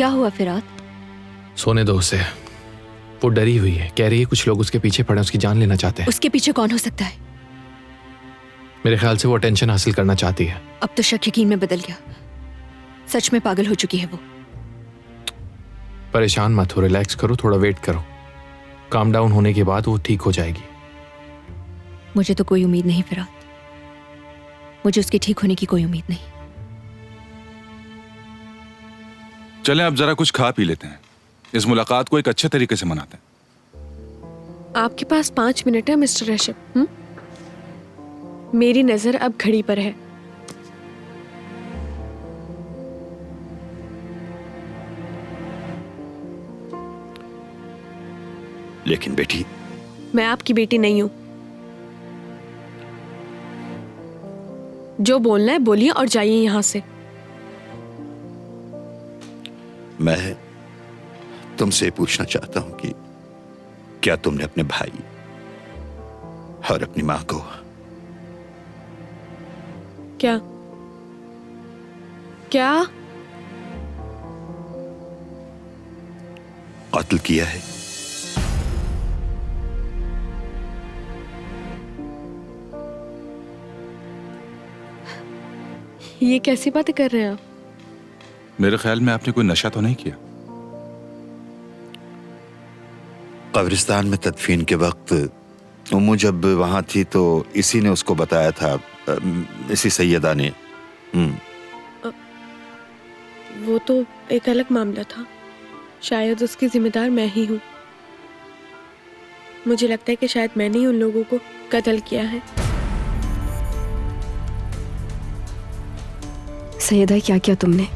क्या हुआ फिरात? सोने दो उसे, वो डरी हुई है, कह रही है कुछ लोग उसके पीछे पड़े, उसकी जान लेना चाहते हैं। उसके पीछे कौन हो सकता है? मेरे ख्याल से वो अटेंशन हासिल करना चाहती है। अब तो शक यकीन में बदल गया, सच में पागल हो चुकी है वो। परेशान मत हो, रिलैक्स करो, थोड़ा वेट करो, काम डाउन होने के बाद वो ठीक हो जाएगी। मुझे तो कोई उम्मीद नहीं फिरात, मुझे उसके ठीक होने की कोई उम्मीद नहीं। चलें अब जरा कुछ खा पी लेते हैं, इस मुलाकात को एक अच्छे तरीके से मनाते हैं। आपके पास 5 मिनट है मिस्टर रशिद। मेरी नजर अब घड़ी पर है। लेकिन बेटी, मैं आपकी बेटी नहीं हूं। जो बोलना है बोलिए और जाइए यहां से। मैं तुमसे पूछना चाहता हूं कि क्या तुमने अपने भाई और अपनी मां को क्या कत्ल किया है? ये कैसी बातें कर रहे हैं आप? मेरे ख्याल में आपने कोई नशा तो नहीं किया? कब्रिस्तान में तदफीन के वक्त उम्मू जब वहां थी तो इसी ने उसको बताया था, इसी सैयदा ने। वो तो एक अलग मामला था, शायद उसकी जिम्मेदार मैं ही हूं। मुझे लगता है कि शायद मैंने ही उन लोगों को कत्ल किया है। सैयदा, क्या किया तुमने?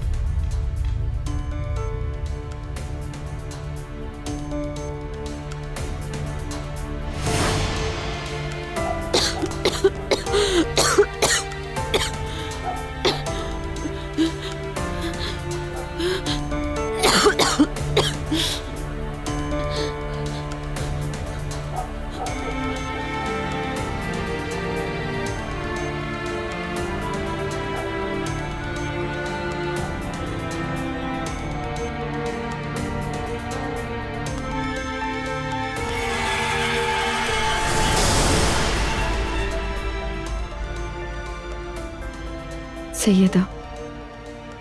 सैयदा,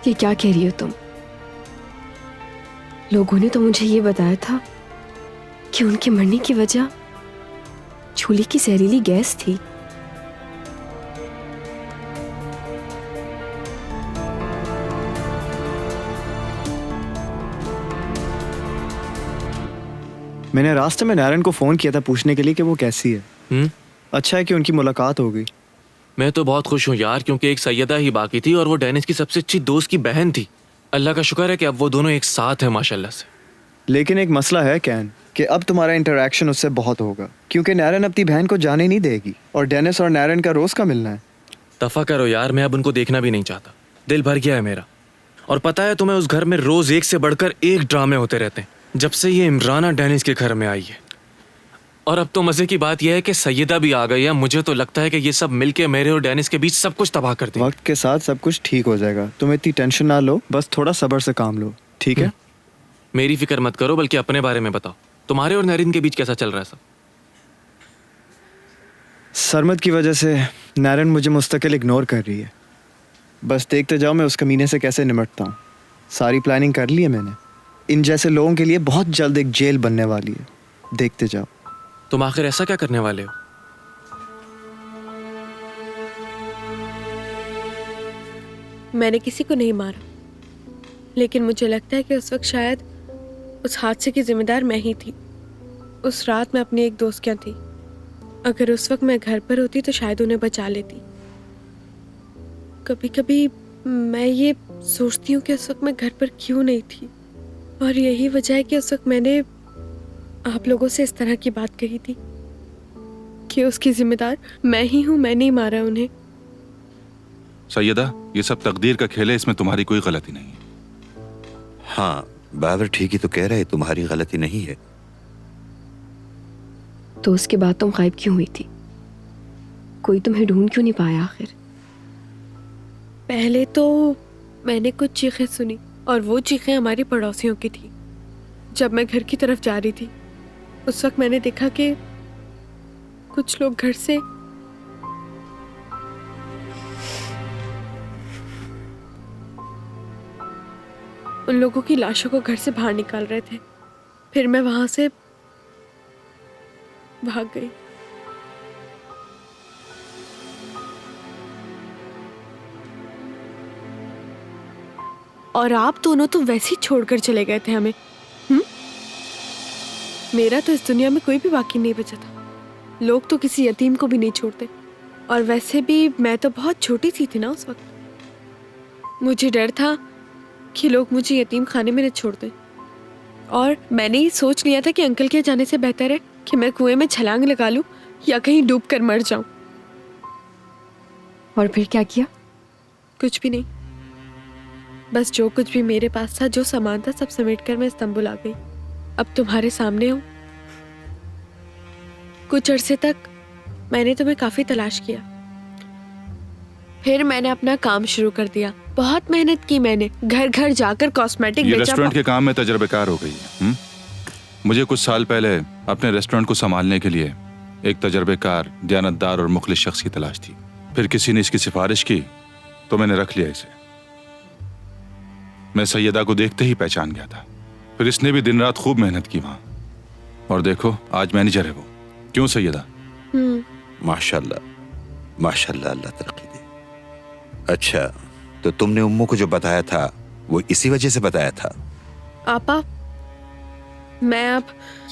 ये क्या कह रही हो तुम? लोगों ने तो मुझे ये बताया था कि उनके मरने की वजह चूल्हे की जहरीली गैस थी। मैंने रास्ते में नारायण को फोन किया था पूछने के लिए कि वो कैसी है। अच्छा है कि उनकी मुलाकात हो गई। मैं तो बहुत खुश हूँ यार, क्योंकि एक सैयदा ही बाकी थी और वो डेनिस की सबसे अच्छी दोस्त की बहन थी। अल्लाह का शुक्र है कि अब वो दोनों एक साथ हैं माशाल्लाह से। लेकिन एक मसला है कैन कि अब तुम्हारा इंटरेक्शन उससे बहुत होगा, क्योंकि नारायण अपनी बहन को जाने नहीं देगी और डेनिस और नारायण का रोज का मिलना है। दफा करो यार, मैं अब उनको देखना भी नहीं चाहता, दिल भर गया है मेरा। और पता है तुम्हें, उस घर में रोज एक से बढ़कर एक ड्रामे होते रहते हैं जब से ये इमराना डेनिस के घर में आई है। और अब तो मजे की बात यह है कि सैयदा भी आ गई है। मुझे तो लगता है कि ये सब मिलके मेरे और डेनिस के बीच सब कुछ तबाह कर देंगे। वक्त के साथ सब कुछ ठीक हो जाएगा, तुम इतनी टेंशन ना लो, बस थोड़ा सब्र से काम लो, ठीक है? मेरी फिक्र मत करो, बल्कि अपने बारे में बताओ, तुम्हारे और नरीन के बीच कैसा चल रहा है सब? सरमद की वजह से नारायण मुझे मुस्तकिल इग्नोर कर रही है। बस देखते जाओ मैं उस कमीने से कैसे निपटता हूँ। सारी प्लानिंग कर ली है मैंने। इन जैसे लोगों के लिए बहुत जल्द एक जेल बनने वाली है, देखते जाओ। तुम आखिर ऐसा क्या करने वाले हो? मैंने किसी को नहीं मारा, लेकिन मुझे लगता है कि उस वक्त शायद उस हादसे की जिम्मेदार मैं ही थी। उस रात मैं अपनी एक दोस्त क्या थी। अगर उस वक्त मैं घर पर होती तो शायद उन्हें बचा लेती। कभी कभी मैं ये सोचती हूँ कि उस वक्त मैं घर पर क्यों नहीं थी, और यही वजह है कि उस वक्त मैंने आप लोगों से इस तरह की बात कही थी कि उसकी जिम्मेदार मैं ही हूँ, मैंने ही मारा उन्हें। सैयदा, ये सब तकदीर का खेल है, इसमें तुम्हारी कोई गलती नहीं है। हाँ, बाबर ठीक ही तो कह रहे, तुम्हारी गलती नहीं है। तो उसके बाद तुम गायब क्यों हुई थी? कोई तुम्हें ढूंढ क्यों नहीं पाया आखिर? पहले तो मैंने कुछ चीखें सुनी, और वो चीखें हमारी पड़ोसियों की थी। जब मैं घर की तरफ जा रही थी उस वक्त मैंने देखा कि कुछ लोग घर से उन लोगों की लाशों को घर से बाहर निकाल रहे थे। फिर मैं वहां से भाग गई। और आप दोनों तो वैसे ही छोड़कर चले गए थे हमें। मेरा तो इस दुनिया में कोई भी बाकी नहीं बचा था। लोग तो किसी यतीम को भी नहीं छोड़ते। और वैसे भी मैं तो बहुत छोटी सी थी ना उस वक्त। मुझे डर था कि लोग मुझे यतीम खाने में न छोड़ दें। और मैंने ये सोच लिया था कि अंकल के जाने से बेहतर है कि मैं कुएं में छलांग लगा लूं या कहीं डूब कर मर जाऊं। और फिर क्या किया? कुछ भी नहीं, बस जो कुछ भी मेरे पास था, जो सामान था, सब समेटकर मैं इस्तांबुल आ गई। अब तुम्हारे सामने हूं। कुछ अरसे तक मैंने तुम्हें काफी तलाश किया। फिर मैंने अपना काम शुरू कर दिया। बहुत मेहनत की मैंने, घर घर जाकर कॉस्मेटिक ये बेचा। रेस्टोरेंट के काम में तजर्बेकार हो गई है। मुझे कुछ साल पहले अपने रेस्टोरेंट को संभालने के लिए एक तजर्बेकार, दयानतदार और मुखलिस शख्स की तलाश थी। फिर किसी ने इसकी सिफारिश की तो मैंने रख लिया इसे। मैं सैयदा को देखते ही पहचान गया था। फिर इसने भी दिन रात खूब मेहनत की वहां, और देखो आज मैनेजर है वो। क्यों सैयदा? माशाल्लाह माशाल्लाह, अल्लाह तरक्की दे। अच्छा, तो तुमने उम्मू को जो बताया था वो इसी वजह से बताया था? आपा, मैं अब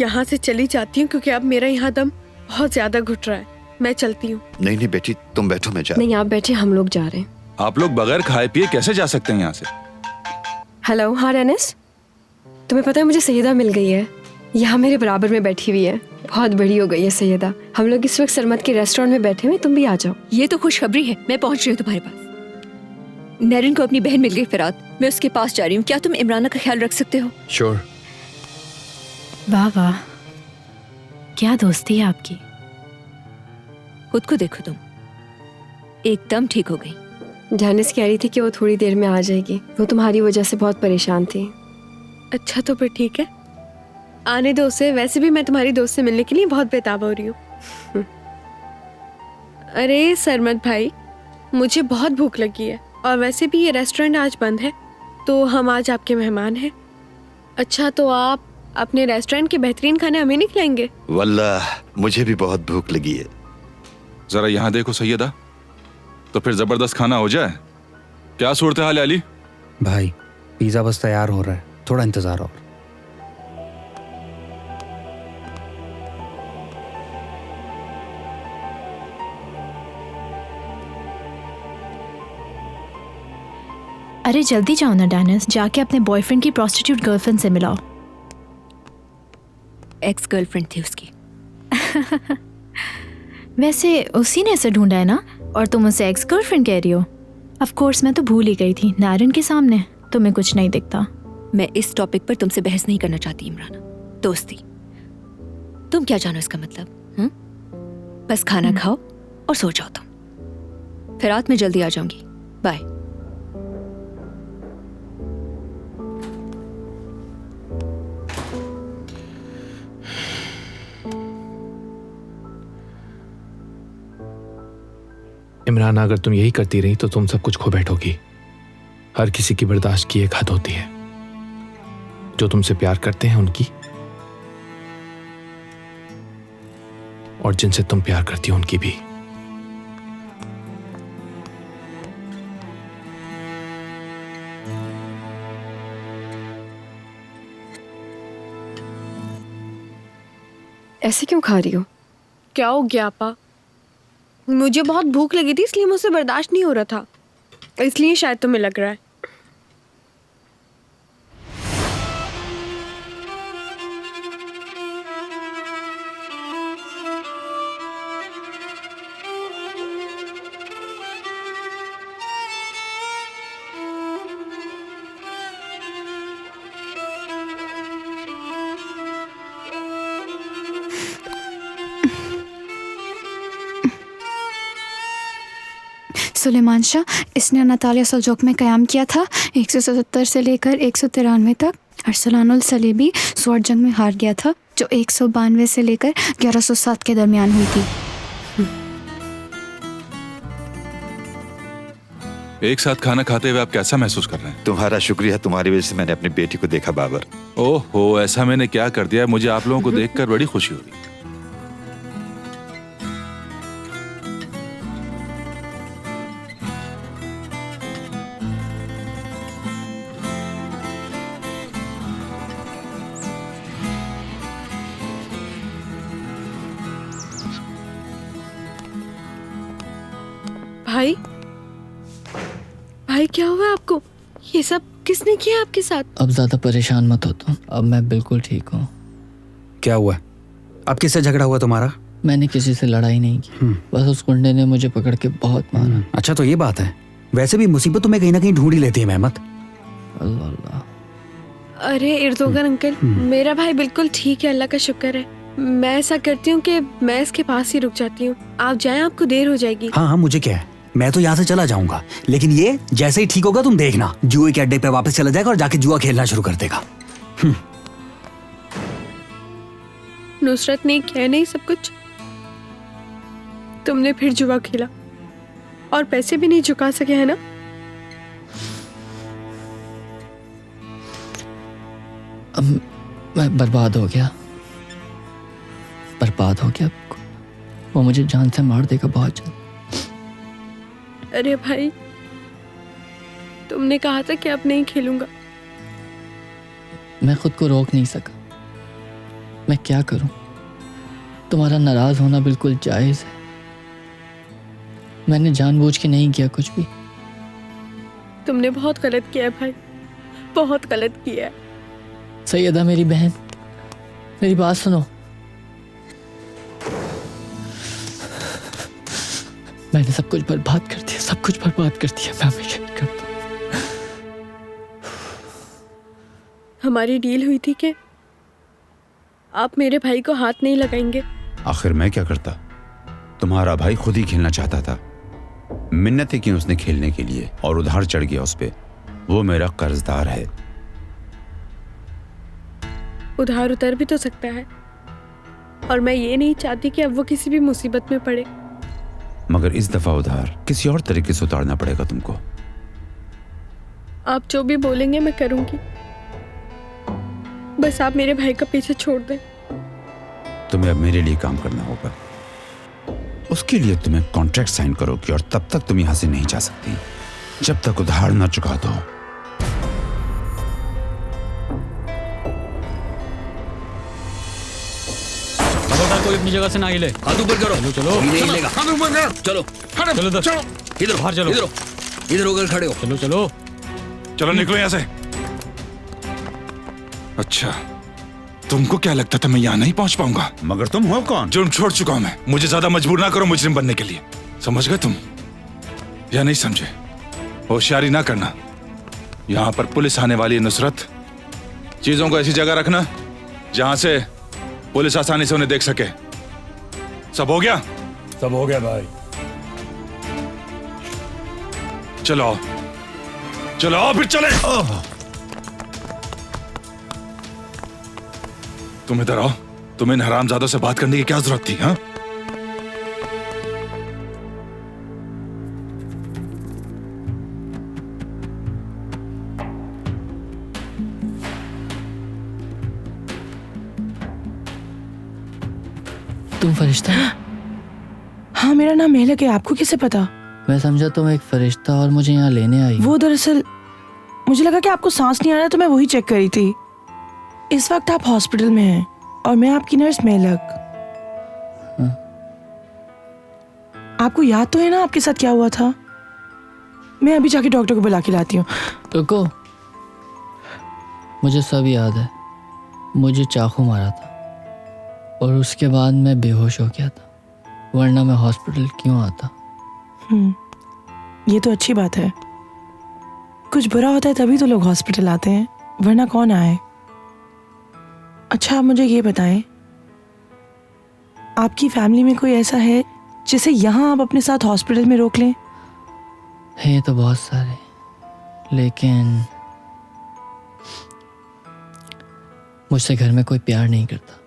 यहाँ से चली जाती हूँ क्योंकि अब मेरा यहाँ दम बहुत ज्यादा घुट रहा है। मैं चलती हूँ। नहीं नहीं बेटी, तुम बैठो, मैं जा। नहीं, आप बैठे, हम लोग जा रहे हैं। आप लोग बगैर खाए पिए कैसे जा सकते हैं यहाँ से? हेलो। हाँ रेनिस, तुम्हें पता है मुझे सैयदा मिल गई है। यहाँ मेरे बराबर में बैठी हुई है। बहुत बड़ी हो गई है सैयदा। हम लोग इस वक्त सरमत के रेस्टोरेंट में बैठे हुए, तुम भी आ जाओ। ये तो खुशखबरी है। मैं पहुंच रही हूँ तुम्हारे पास। नैरन को अपनी बहन मिल गई फिरात। मैं उसके पास जा रही हूँ। क्या तुम इमराना का ख्याल रख सकते हो? श्योर। वाह वाह, क्या दोस्ती है आपकी। खुद को देखो, तुम एकदम ठीक हो गई। जानिस कह रही थी कि वो थोड़ी देर में आ जाएगी। वो तुम्हारी वजह से बहुत परेशान थी। अच्छा, तो फिर ठीक है, आने दो उसे। वैसे भी मैं तुम्हारी दोस्त से मिलने के लिए बहुत बेताब हो रही हूँ। अरे सरमत भाई, मुझे बहुत भूख लगी है और वैसे भी ये रेस्टोरेंट आज बंद है, तो हम आज आपके मेहमान हैं। अच्छा, तो आप अपने रेस्टोरेंट के बेहतरीन खाने हमें नहीं खिलाएंगे? वल्लाह मुझे भी बहुत भूख लगी है। जरा यहाँ देखो सैयदा, तो फिर जबरदस्त खाना हो जाए। क्या सूरत हाल है अली? भाई पिज़्ज़ा बस तैयार हो रहा है, थोड़ा इंतज़ार और। अरे जल्दी जाओ ना डैनिस, जाके अपने बॉयफ्रेंड की प्रोस्टिट्यूट गर्लफ्रेंड से मिलाओ। एक्स गर्लफ्रेंड थी उसकी। वैसे उसी ने इसे ढूंढा है ना, और तुम उसे एक्स गर्लफ्रेंड कह रही हो। ऑफ कोर्स मैं तो भूल ही गई थी, नारन के सामने तुम्हें कुछ नहीं दिखता। मैं इस टॉपिक पर तुमसे बहस नहीं करना चाहती इमराना। दोस्ती, तुम क्या जानो इसका मतलब? बस खाना खाओ और सो जाओ तुम। फिर रात में जल्दी आ जाऊंगी। बाय। इमरान, अगर तुम यही करती रही तो तुम सब कुछ खो बैठोगी। हर किसी की बर्दाश्त की एक हद होती है, जो तुमसे प्यार करते हैं उनकी, और जिनसे तुम प्यार करती हो उनकी भी। ऐसे क्यों खा रही हो? क्या हो गया आपा? मुझे बहुत भूख लगी थी, इसलिए मुझसे बर्दाश्त नहीं हो रहा था, इसलिए शायद तुम्हें लग रहा है। सुलेमान शाह, इसने नतालिया सल्जोक में क़याम किया था 177 से लेकर 193 तक। अरसलानुल सलीबी स्वॉर्ड जंग में हार गया था जो 192 से लेकर 1107 के दरमियान हुई थी। एक साथ खाना खाते हुए आप कैसा महसूस कर रहे हैं? तुम्हारा शुक्रिया, तुम्हारी वजह से मैंने अपनी बेटी को देखा बाबर। ओहो, ऐसा मैंने क्या कर दिया? मुझे आप लोगों को देखकर बड़ी खुशी हुई। भाई, भाई क्या हुआ आपको? ये सब किसने किया आपके साथ? अब ज्यादा परेशान मत हो तुम, अब मैं बिल्कुल ठीक हूँ। क्या हुआ? अब किससे झगड़ा हुआ तुम्हारा? मैंने किसी से लड़ाई नहीं की, बस उस गुंडे ने मुझे पकड़ के बहुत मारा। अच्छा तो ये बात है। वैसे भी मुसीबत तुम्हें कहीं ना कहीं ढूंढ ही लेती है मेहमत। अल्लाह अल्लाह। अरे इर्दोगन अंकल, मेरा भाई बिल्कुल ठीक है, अल्लाह का शुक्र है। मैं ऐसा करती हूँ कि मैं इसके पास ही रुक जाती हूँ। आप जाएं, आपको देर हो जाएगी। हाँ हाँ, मुझे क्या है, मैं तो यहाँ से चला जाऊंगा, लेकिन ये जैसे ही ठीक होगा तुम देखना, जुए के अड्डे पे वापस चला जाएगा और जाके जुआ खेलना शुरू कर देगा। नुसरत ने किया नहीं सब कुछ? तुमने फिर जुआ खेला और पैसे भी नहीं चुका सके, है ना? अब मैं बर्बाद हो गया, बर्बाद हो गया। वो मुझे जान से मार देगा बहुत जल्द। अरे भाई, तुमने कहा था कि अब नहीं खेलूंगा। मैं खुद को रोक नहीं सका। मैं क्या करूं? तुम्हारा नाराज होना बिल्कुल जायज है। मैंने जानबूझ के नहीं किया कुछ भी। तुमने बहुत गलत किया है भाई, बहुत गलत किया है। सैयदा मेरी बहन, मेरी बात सुनो। मैंने सब कुछ बर्बाद कर दिया, सब कुछ बर्बाद कर दिया। मैं हमेशा नहीं करता। हमारी डील हुई थी कि आप मेरे भाई को हाथ नहीं लगाएंगे। आखिर मैं क्या करता? तुम्हारा भाई खुद ही खेलना चाहता था। मिन्नतें की उसने खेलने के लिए और उधार चढ़ गया उस पे। वो मेरा कर्जदार है। उधार उतर भी तो सकता है, और मैं ये नहीं चाहती कि अब वो किसी भी मुसीबत में पड़े। मगर इस दफा उधार किसी और तरीके से उतारना पड़ेगा तुमको। आप जो भी बोलेंगे मैं करूंगी, बस आप मेरे भाई का पीछे छोड़ दें। तुम्हें अब मेरे लिए काम करना होगा। उसके लिए तुम्हें कॉन्ट्रैक्ट साइन करोगी और तब तक तुम यहां से नहीं जा सकती जब तक उधार ना चुका दो। कोई अपनी जगह से ना हिले। हाथ ऊपर करो। चलो चलो, नहीं हिलेगा। हाथ ऊपर करो। चलो चलो चलो इधर बाहर चलो, इधर होकर खड़े हो। चलो चलो चलो निकलो यहाँ से। अच्छा, तुमको क्या लगता था मैं यहाँ नहीं पहुंच पाऊंगा? मगर तुम हो कौन? जुर्म छोड़ चुका हूं मैं। मुझे ज्यादा मजबूर ना करो मुजरिम बनने के लिए। समझ गए तुम या नहीं समझे? होशियारी ना करना। यहाँ पर पुलिस आने वाली है नुसरत। चीजों को ऐसी जगह रखना जहां से पुलिस आसानी से उन्हें देख सके। सब हो गया? सब हो गया भाई। चलो चलो फिर चले। तुम इधर आओ। तुम्हें इन हरामजादों से बात करने की क्या जरूरत थी? हाँ, तुम फरिश्ता? हाँ, मेरा नाम मेहलक है। आपको कैसे पता? मैं समझा तुम एक फरिश्ता और मुझे यहाँ लेने आई। वो दरअसल मुझे लगा कि आपको सांस नहीं आ रहा, तो मैं वही चेक करी थी। इस वक्त आप हॉस्पिटल में हैं और मैं आपकी नर्स मेहलक। आपको याद तो है ना आपके साथ क्या हुआ था? मैं अभी जाके डॉक्टर को बुला के लाती हूँ। रुको, मुझे सब याद है। मुझे चाकू मारा था और उसके बाद मैं बेहोश हो गया था, वरना मैं हॉस्पिटल क्यों आता? ये तो अच्छी बात है। कुछ बुरा होता है तभी तो लोग हॉस्पिटल आते हैं, वरना कौन आए। अच्छा, आप मुझे ये बताएं, आपकी फैमिली में कोई ऐसा है जिसे यहाँ आप अपने साथ हॉस्पिटल में रोक लें? है तो बहुत सारे, लेकिन मुझसे घर में कोई प्यार नहीं करता।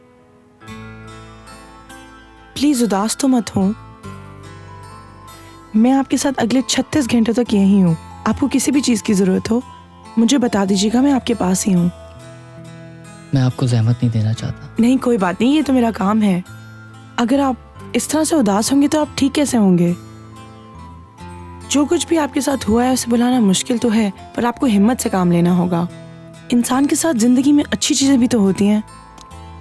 प्लीज उदास तो मत हो, मैं आपके साथ अगले 36 घंटे तक यही हूँ। आपको किसी भी चीज की जरूरत हो मुझे बता दीजिएगा, मैं आपके पास ही हूँ। मैं आपको जहमत नहीं देना चाहता। नहीं कोई बात नहीं, ये तो मेरा काम है। अगर आप इस तरह से उदास होंगे तो आप ठीक कैसे होंगे? जो कुछ भी आपके साथ हुआ है उसे बुलाना मुश्किल तो है, पर आपको हिम्मत से काम लेना होगा। इंसान के साथ जिंदगी में अच्छी चीजें भी तो होती हैं,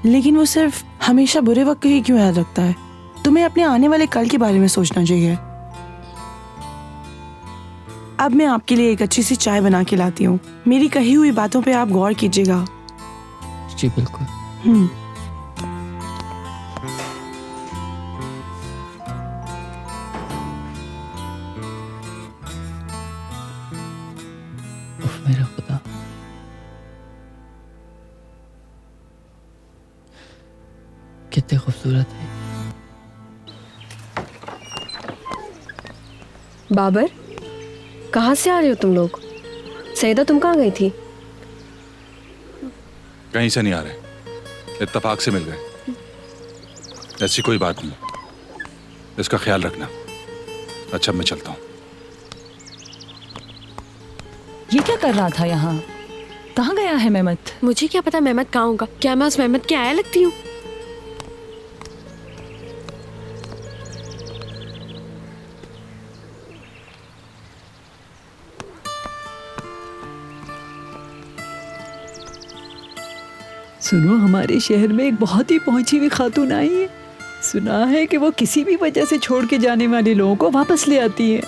लेकिन वो सिर्फ हमेशा बुरे वक्त ही क्यों याद रखता है? तुम्हें अपने आने वाले कल के बारे में सोचना चाहिए। अब मैं आपके लिए एक अच्छी सी चाय बना के लाती हूँ। मेरी कही हुई बातों पे आप गौर कीजिएगा। जी बिल्कुल। उफ, मेरा खुदा, कितने खूबसूरत है। बाबर, कहाँ से आ रहे हो तुम लोग? सईदा तुम कहाँ गई थी? कहीं से नहीं आ रहे, इत्तेफाक से मिल गए। ऐसी कोई बात नहीं, इसका ख्याल रखना। अच्छा मैं चलता हूँ। ये क्या कर रहा था यहाँ? कहाँ गया है मेहमत? मुझे क्या पता मेहमत कहाँ होगा? क्या मैं उस मेहमत की आया लगती हूँ? सुनो, हमारे शहर में एक बहुत ही पहुंची हुई खातून आई है। सुना है कि वो किसी भी वजह से छोड़ के जाने वाले लोगों को वापस ले आती है,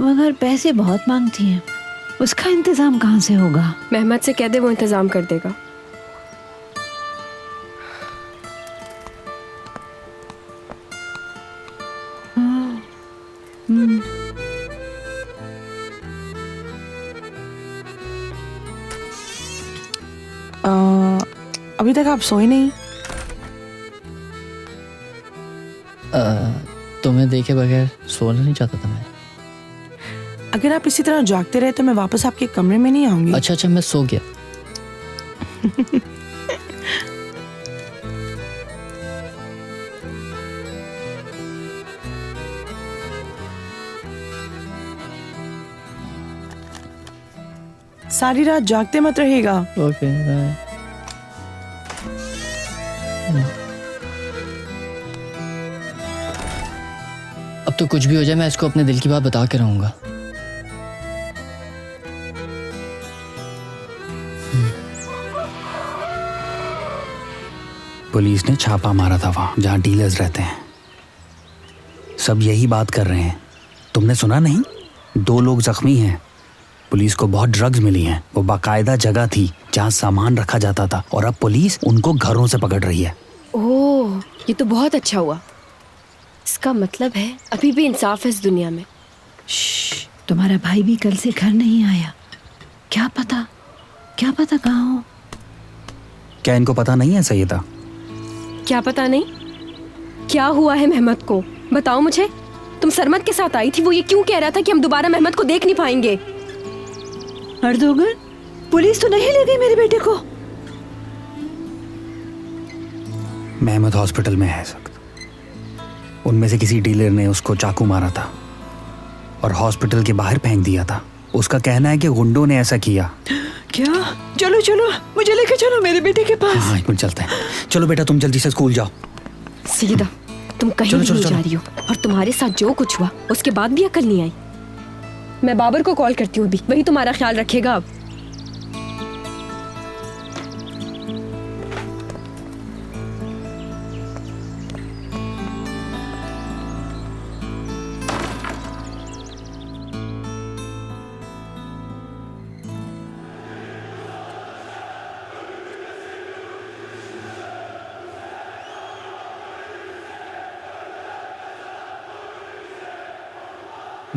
मगर पैसे बहुत मांगती हैं। उसका इंतजाम कहाँ से होगा? मेहमत से कह दे, वो इंतजाम कर देगा। अभी तक आप सोए नहीं? तुम्हें देखे बगैर सोना नहीं चाहता था मैं। अगर आप इसी तरह जागते रहे तो मैं वापस आपके कमरे में नहीं आऊंगी। अच्छा, मैं सो गया। सारी रात जागते मत रहेगा। Okay bye. अब तो कुछ भी हो जाए मैं इसको अपने दिल की बात बता के रहूंगा। पुलिस ने छापा मारा था वहां जहां डीलर्स रहते हैं। सब यही बात कर रहे हैं। तुमने सुना नहीं? 2 लोग जख्मी हैं। पुलिस को बहुत ड्रग्स मिली हैं। वो बाकायदा जगह थी जहां सामान रखा जाता था और अब पुलिस उनको घरों से पकड़ रही है। ओह, ये तो बहुत अच्छा हुआ। इसका मतलब है अभी भी इंसाफ है इस दुनिया में। तुम्हारा भाई भी कल से घर नहीं आया। क्या पता कहाँ हो? क्या इनको पता नहीं है सैयदा? क्या पता नहीं? क्या हुआ है मेहमत को? बताओ मुझे। तुम सरमत के साथ आई थी, वो ये क्यों कह रहा था कि हम दोबारा मेहमत को देख नहीं पाएंगे? अर्दोगन, पुलिस तो नहीं ले गई मेरे बेटे को? मेहमत हॉस्पिटल में है सख्त। उनमें से किसी डीलर ने उसको चाकू मारा था और हॉस्पिटल के बाहर फेंक दिया था। उसका कहना है कि गुंडों ने ऐसा किया। क्या? चलो मुझे लेकर चलो मेरे बेटे के पास। हाँ, 1 मिनट चलते हैं। चलो बेटा, तुम जल्दी से स्कूल जाओ। सीधा तुम कहीं भी नहीं जा रही हो, और तुम्हारे साथ जो कुछ हुआ उसके बाद भी अकल नहीं आई। मैं बाबर को कॉल करती हूँ अभी, वही तुम्हारा ख्याल रखेगा अब।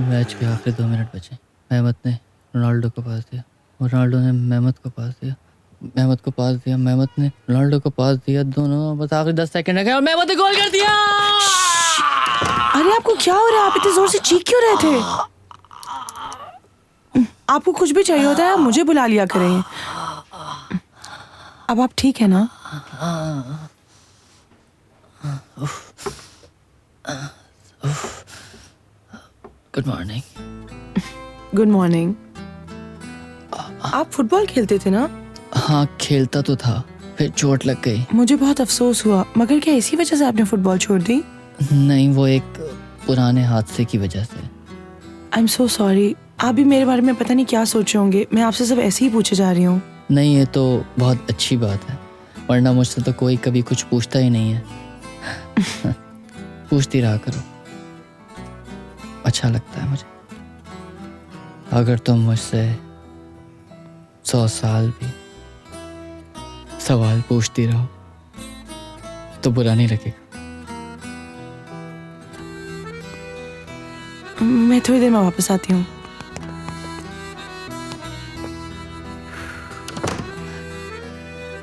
मैच के आखिरी 2 मिनट बचे। मेहमत ने रोनाल्डो को पास दिया, रोनाल्डो ने मेहमत को पास दिया, मेहमत को पास दिया, मेहमत ने रोनाल्डो को पास दिया। दोनों बस आखिरी 10 सेकंड रह गए और मेहमत ने गोल कर दिया। अरे आपको क्या हो रहा है? आप इतने जोर से चीख क्यों रहे थे? आपको कुछ भी चाहिए होता है आप मुझे बुला लिया करें। अब आप ठीक है ना? Good morning. Good morning. आप फुटबॉल खेलते थे ना? हाँ खेलता तो था, फिर चोट लग गई। मुझे बहुत अफसोस हुआ, मगर क्या इसी वजह से आपने फुटबॉल छोड़ दी? नहीं, वो एक पुराने हादसे की वजह से। I am so sorry. आप भी मेरे बारे में पता नहीं क्या सोच रहे होंगे, मैं आपसे सब ऐसे ही पूछे जा रही हूँ। नहीं, ये तो बहुत अच्छी बात है, वरना मुझसे तो कोई कभी कुछ पूछता ही नहीं है। पूछती रहा करो, अच्छा लगता है मुझे। अगर तुम मुझसे 100 साल भी सवाल पूछती रहो तो बुरा नहीं लगेगा। मैं थोड़ी देर में वापस आती हूँ।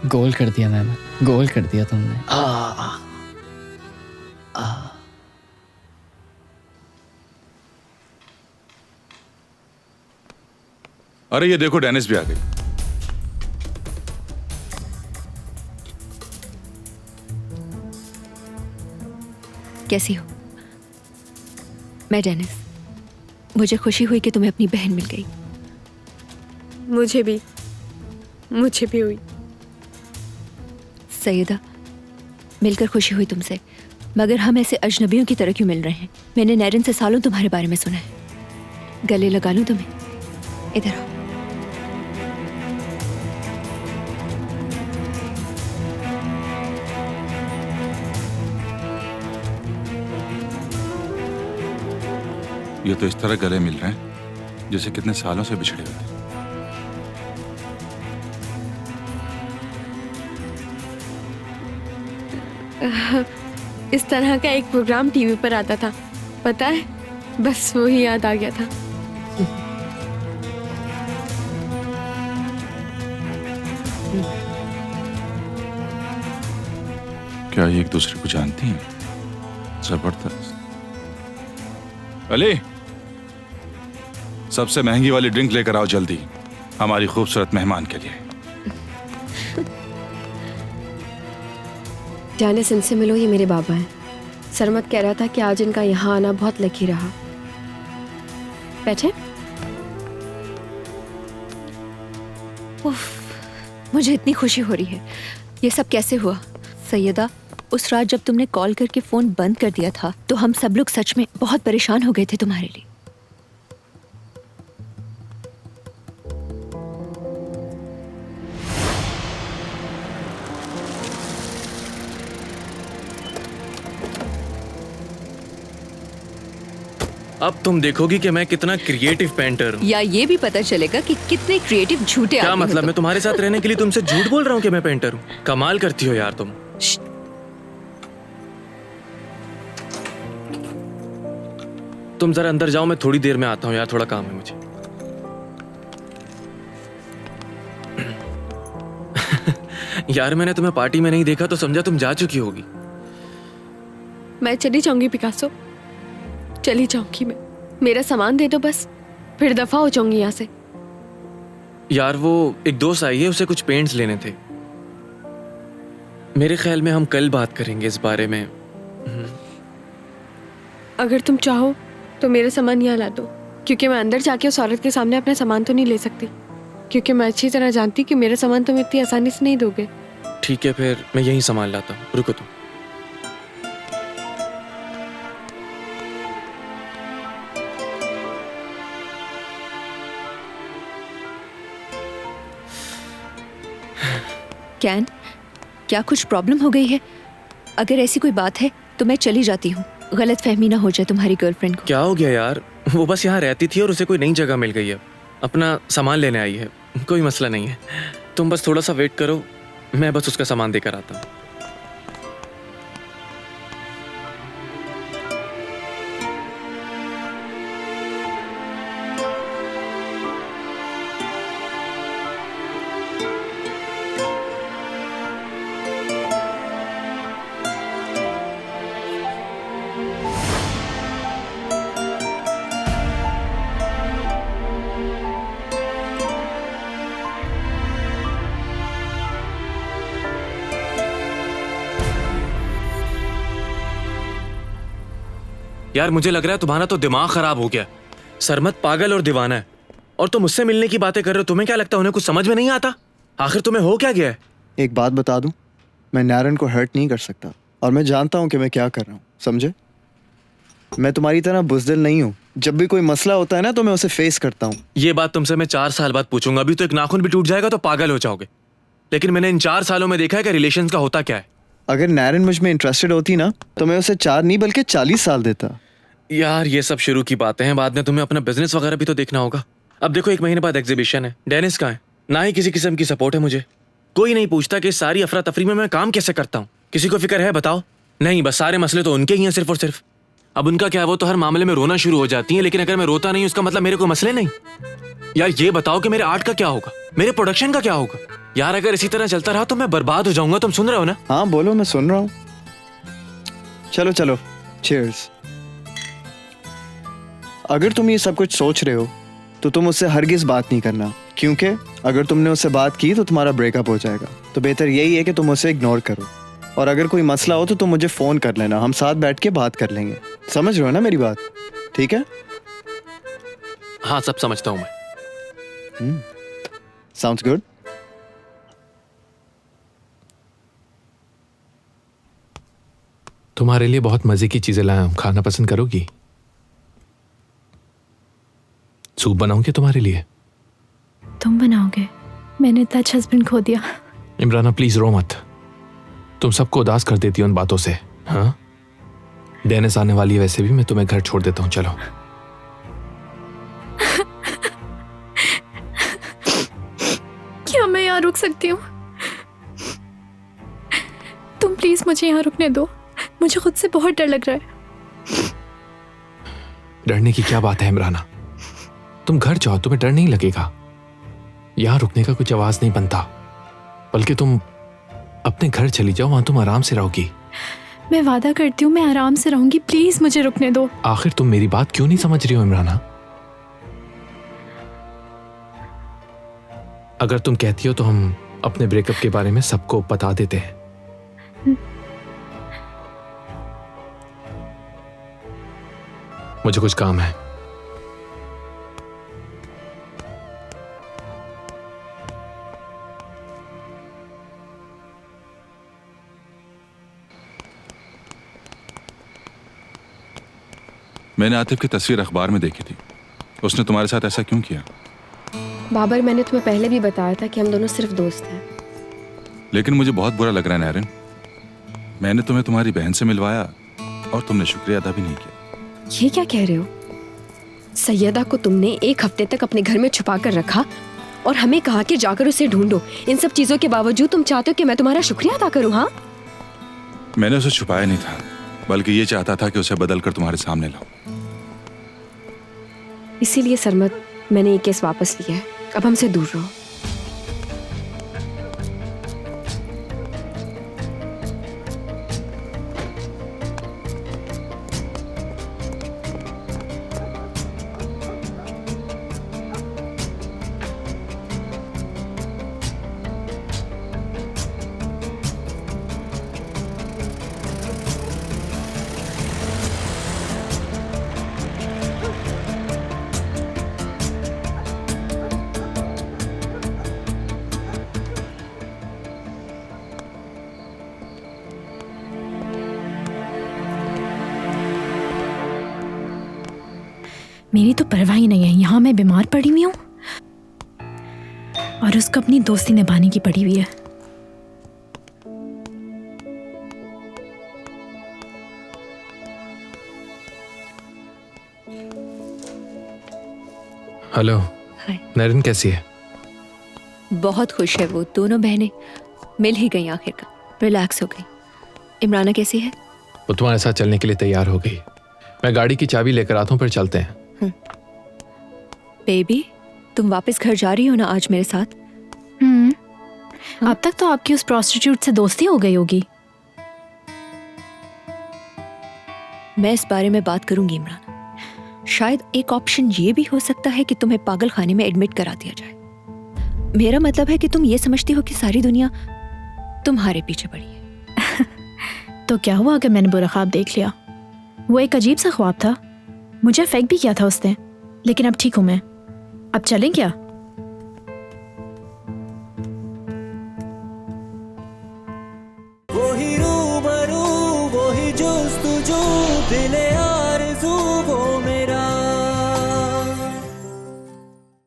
गोल कर दिया मैम, गोल कर दिया तुमने। अरे ये देखो डेनिस भी आ गई। कैसी हो? मैं डेनिस। मुझे खुशी हुई कि तुम्हें अपनी बहन मिल गई। मुझे भी हुई। सैयदा, मिलकर खुशी हुई तुमसे, मगर हम ऐसे अजनबियों की तरह क्यों मिल रहे हैं? मैंने नैरन से सालों तुम्हारे बारे में सुना है। गले लगा लूं तुम्हें? इधर आओ। ये तो इस तरह गले मिल रहे हैं जैसे कितने सालों से बिछड़े हुए थे। इस तरह का एक प्रोग्राम टीवी पर आता था, पता है, बस वो ही याद आ गया था। क्या ये एक दूसरे को जानती हैं? जबरदस्त। अली, सबसे महंगी वाली ड्रिंक लेकर आओ जल्दी, हमारी खूबसूरत मेहमान के लिए। डेनिस, इनसे मिलो, ये मेरे बाबा हैं। सरमत कह रहा था कि आज इनका यहाँ आना बहुत लकी रहा। बैठे। उफ, मुझे इतनी खुशी हो रही है। ये सब कैसे हुआ? सैयदा, उस रात जब तुमने कॉल करके फोन बंद कर दिया था तो हम सब लोग सच में बहुत परेशान हो गए थे तुम्हारे लिए। अब तुम देखोगी कि मैं कितना क्रिएटिव पेंटर हूँ। या ये भी पता चलेगा कि कितने क्रिएटिव झूठे क्या आदमी हो मतलब? तुम। मैं तुम्हारे साथ रहने के लिए तुमसे झूठ बोल रहा हूँ कि मैं पेंटर हूँ? कमाल करती हो यार तुम। तुम जरा अंदर जाओ, मैं थोड़ी देर में आता हूँ यार, थोड़ा काम है मुझे। यार मैंने तुम्हें पार्टी में नहीं देखा तो समझा तुम जा चुकी होगी। मैं चली जाऊंगी पिकासो, चली जाऊंगी मैं। मेरा सामान दे दो बस, फिर दफा हो जाऊंगी यहाँ से। यार वो एक दोस्त आई है, उसे कुछ पेंट्स लेने थे। मेरे ख्याल में हम कल बात करेंगे इस बारे में। अगर तुम चाहो तो मेरा सामान यहाँ ला दो, क्योंकि मैं अंदर जाके उस औरत के सामने अपना सामान तो नहीं ले सकती, क्योंकि मैं अच्छी तरह जानती कि मेरा सामान तुम इतनी आसानी से नहीं दोगे। ठीक है, फिर मैं यहीं सामान लाता हूँ, रुको तुम। कैन, क्या कुछ प्रॉब्लम हो गई है? अगर ऐसी कोई बात है तो मैं चली जाती हूँ, गलत फहमी ना हो जाए तुम्हारी गर्लफ्रेंड को। क्या हो गया यार? वो बस यहाँ रहती थी और उसे कोई नई जगह मिल गई है, अपना सामान लेने आई है, कोई मसला नहीं है। तुम बस थोड़ा सा वेट करो, मैं बस उसका सामान देकर आता हूँ। यार मुझे लग रहा है तुम्हारा तो दिमाग खराब हो गया। सरमत पागल और दीवाना है और तुम मुझसे मिलने की बातें कर रहे हो। तुम्हें क्या लगता है उन्हें कुछ समझ में नहीं आता? आखिर तुम्हें हो क्या गया है? एक बात बता दूं, मैं नारायण को हर्ट नहीं कर सकता और मैं जानता हूं कि मैं क्या कर रहा हूं, समझे? मैं तुम्हारी तरह बुज़दिल नहीं हूं। जब भी कोई मसला होता है ना तो मैं उसे फेस करता हूं। ये बात तुमसे मैं 4 साल बाद पूछूंगा। अभी तो एक नाखून भी टूट जाएगा तो पागल हो जाओगे। लेकिन मैंने इन 4 सालों में देखा है कि रिलेशंस का होता क्या है। अगर नारायण मुझ में इंटरेस्टेड होती ना तो मैं उसे 4 नहीं बल्कि 40 साल देता। यार ये सब शुरू की बातें हैं, बाद में तुम्हें अपना बिजनेस वगैरह भी तो देखना होगा। अब देखो 1 महीने बाद एग्जीबिशन है, डेनिस कहाँ है? ना ही किसी किस्म की सपोर्ट है मुझे। कोई नहीं पूछता कि सारी अफरा तफरी में मैं काम कैसे करता हूँ। किसी को फिक्र है बताओ? नहीं, बस सारे मसले तो उनके ही हैं सिर्फ और सिर्फ। अब उनका क्या है, वो तो हर मामले में रोना शुरू हो जाती है। लेकिन अगर मैं रोता नहीं उसका मतलब मेरे को मसले नहीं। यार ये बताओ कि मेरे आर्ट का क्या होगा, मेरे प्रोडक्शन का क्या होगा? यार अगर इसी तरह चलता रहा तो मैं बर्बाद हो जाऊंगा। तुम सुन रहे हो ना? हाँ बोलो, मैं सुन रहा हूँ। चलो चलो, चीयर्स। अगर तुम ये सब कुछ सोच रहे हो तो तुम उससे हरगिज बात नहीं करना, क्योंकि अगर तुमने उससे बात की तो तुम्हारा ब्रेकअप हो जाएगा। तो बेहतर यही है कि तुम उसे इग्नोर करो और अगर कोई मसला हो तो तुम मुझे फ़ोन कर लेना, हम साथ बैठ के बात कर लेंगे। समझ रहे हो ना मेरी बात? ठीक है? हाँ सब समझता हूँ मैं। Sounds good. तुम्हारे लिए बहुत मजे की चीजें लाया हूं, खाना पसंद करोगी? सूप बनाऊंगी तुम्हारे लिए। तुम बनाओगे? मैंने इतना अच्छा हस्बैंड खो दिया। इमराना प्लीज रो मत, तुम सबको उदास कर देती हो उन बातों से। हाँ डेनिस आने वाली है, वैसे भी मैं तुम्हें घर छोड़ देता हूँ, चलो। क्या मैं यहाँ रुक सकती हूँ? तुम प्लीज मुझे यहाँ रुकने दो, मुझे खुद से बहुत डर लग रहा है। डरने की क्या बात है इमराना, तुम घर जाओ, तुम्हें डर नहीं लगेगा। यहाँ रुकने का कुछ आवाज नहीं बनता, बल्कि तुम अपने घर चली जाओ, वहां तुम आराम से रहोगी। मैं वादा करती हूँ मैं आराम से रहूंगी, प्लीज मुझे रुकने दो। आखिर तुम मेरी बात क्यों नहीं समझ रही हो इमराना? अगर तुम कहती हो तो हम अपने ब्रेकअप के बारे में सबको बता देते हैं। मुझे कुछ काम है। मैंने आतिफ की तस्वीर अखबार में देखी थी, उसने तुम्हारे साथ ऐसा क्यों किया? बाबर, मैंने तुम्हें पहले भी बताया था कि हम दोनों सिर्फ दोस्त हैं। लेकिन मुझे बहुत बुरा लग रहा है नारिन, मैंने तुम्हें तुम्हारी बहन से मिलवाया और तुमने शुक्रिया अदा भी नहीं किया। ये क्या कह रहे हो? सैयदा को तुमने 1 हफ्ते तक अपने घर में छुपा कर रखा और हमें कहा कि जाकर उसे ढूंढो। इन सब चीजों के बावजूद तुम चाहते हो कि मैं तुम्हारा शुक्रिया अदा करूं? हाँ, मैंने उसे छुपाया नहीं था, बल्कि ये चाहता था कि उसे बदल कर तुम्हारे सामने लाऊं। इसीलिए सरमत, मैंने ये केस वापस लिया है। अब हमसे दूर रहो। मेरी तो परवाह ही नहीं है, यहाँ मैं बीमार पड़ी हुई हूँ और उसको अपनी दोस्ती निभाने की पड़ी हुई है। हेलो, नैरिन कैसी है? बहुत खुश है वो। दोनों बहनें मिल ही गई आखिरकार, रिलैक्स हो गई। इमराना कैसी है? वो तुम्हारे साथ चलने के लिए तैयार हो गई। मैं गाड़ी की चाबी लेकर आता हूँ, फिर चलते हैं। बेबी, तुम वापस घर जा रही हो ना आज मेरे साथ? अब तक तो आपकी उस प्रोस्टिट्यूट से दोस्ती हो गई होगी। मैं इस बारे में बात करूंगी इमरान। शायद एक ऑप्शन ये भी हो सकता है कि तुम्हें पागल खाने में एडमिट करा दिया जाए। मेरा मतलब है कि तुम ये समझती हो कि सारी दुनिया तुम्हारे पीछे पड़ी है। तो क्या हुआ अगर मैंने बुरा ख्वाब देख लिया? वो एक अजीब सा ख्वाब था, मुझे अफेक्ट भी किया था उसने, लेकिन अब ठीक हूँ मैं। अब चलें क्या?